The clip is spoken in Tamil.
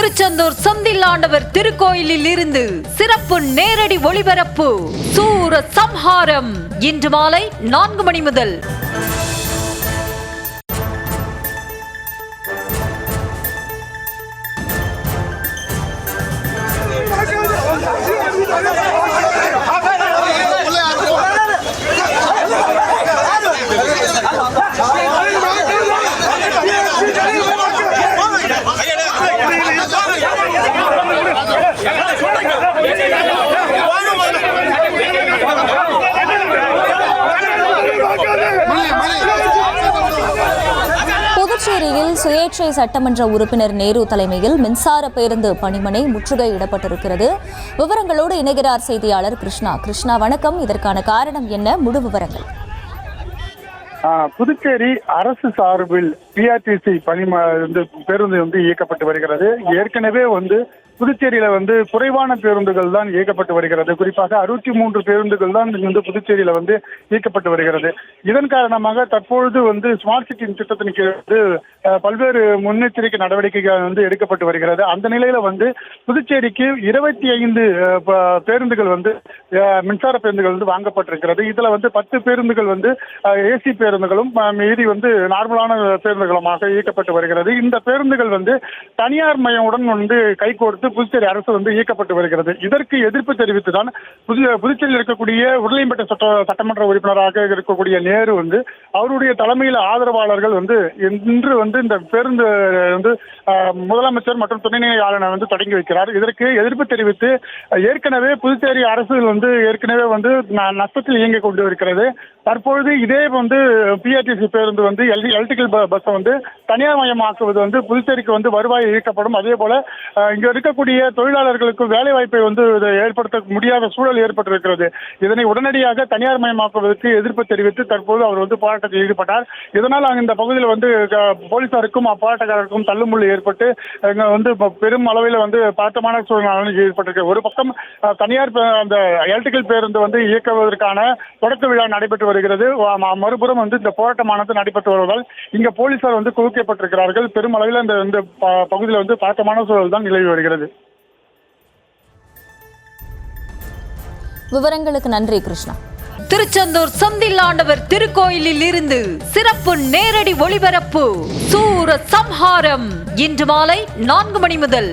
திருச்செந்தூர் செந்தில் ஆண்டவர் திருக்கோயிலில் இருந்து சிறப்பு நேரடி ஒளிபரப்பு சூர சம்ஹாரம் இன்று மாலை 4 மணி முதல். புதுச்சேரியில் சுயேட்சை சட்டமன்ற உறுப்பினர் நேரு தலைமையில் மின்சார பேருந்து பணிமனை முற்றுகையிடப்பட்டிருக்கிறது. விவரங்களோடு இணைகிறார் செய்தியாளர் கிருஷ்ணா. கிருஷ்ணா, வணக்கம். இதற்கான காரணம் என்ன? முழு விவரங்கள். புதுச்சேரி அரசு சார்பில் பிஆர்டிசி பேருந்து இயக்கப்பட்டு வருகிறது. ஏற்கனவே புதுச்சேரியில குறைவான பேருந்துகள் தான் இயக்கப்பட்டு வருகிறது. குறிப்பாக 63 பேருந்துகள் தான் புதுச்சேரியில இயக்கப்பட்டு வருகிறது. இதன் காரணமாக தற்பொழுது ஸ்மார்ட் சிட்டி திட்டத்தின் கீழ் பல்வேறு முன்னெச்சரிக்கை நடவடிக்கைகள் எடுக்கப்பட்டு வருகிறது. அந்த நிலையில புதுச்சேரிக்கு 25 பேருந்துகள் மின்சார பேருந்துகள் வாங்கப்பட்டிருக்கிறது. இதுல 10 பேருந்துகள் ஏசி பேருந்துகளும் மீதி நார்மலான பேருந்துகளுமாக இயக்கப்பட்டு வருகிறது. இந்த பேருந்துகள் தனியார் மயமுடன் கைகோர்த்து புதுச்சேரி அரசு இயக்கப்பட்டு வருகிறது. இதற்கு எதிர்ப்பு தெரிவித்துதான் புதுச்சேரியில் இருக்கக்கூடிய உருளையம்பேட்டை சட்டமன்ற உறுப்பினராக இருக்கக்கூடிய நேரு அவருடைய தலைமையில் ஆதரவாளர்கள் இன்று இந்த பேருந்து முதலமைச்சர் மற்றும் துணைநிலை ஆளுநர் தொடங்கி வைக்கிறார். இதற்கு எதிர்ப்பு தெரிவித்து ஏற்கனவே புதுச்சேரி அரசு ஏற்கனவே நஷ்டத்தில் இயங்கிக் கொண்டு இருக்கிறது. தற்பொழுது இதே பிஆர்டிசி பேருந்து எலக்ட்ரிக்கல் பஸ் தனியார் மயமாக்குவது புதுச்சேரிக்கு வருவாய் இயக்கப்படும். அதே போல இங்க இருக்கக்கூடிய தொழிலாளர்களுக்கு வேலை வாய்ப்பை ஏற்படுத்த முடியாத சூழல் ஏற்பட்டிருக்கிறது. இதனை உடனடியாக தனியார் மயமாக்குவதற்கு எதிர்ப்பு தெரிவித்து தற்போது அவர் போராட்டத்தில் ஈடுபட்டார். இதனால் இந்த பகுதியில் போலீசாருக்கும் போராட்டக்காரருக்கும் தள்ளுமுள்ளு ஏற்பட்டு பெரும் அளவில் பதட்டமான சூழ்நிலை ஏற்பட்டிருக்கு. ஒரு பக்கம் தனியார் அந்த எலக்ட்ரிக்கல் பேருந்து இயக்குவதற்கான தொடக்க விழா நடைபெற்று வருகிறது. மறுபுறம் இந்த போராட்டமானது நடைபெற்று வருவதால் இங்க போலீசார் குவிக்கப்பட்டிருக்கிறார்கள். பெரும் அளவில் இந்த பகுதியில் பதட்டமான சூழல் தான் நிலவி வருகிறது. விவரங்களுக்கு நன்றி கிருஷ்ணா. திருச்செந்தூர் செந்தில் ஆண்டவர் திருக்கோயிலில் இருந்து சிறப்பு நேரடி ஒளிபரப்பு சூர சம்ஹாரம் இன்று மாலை 4 மணி முதல்.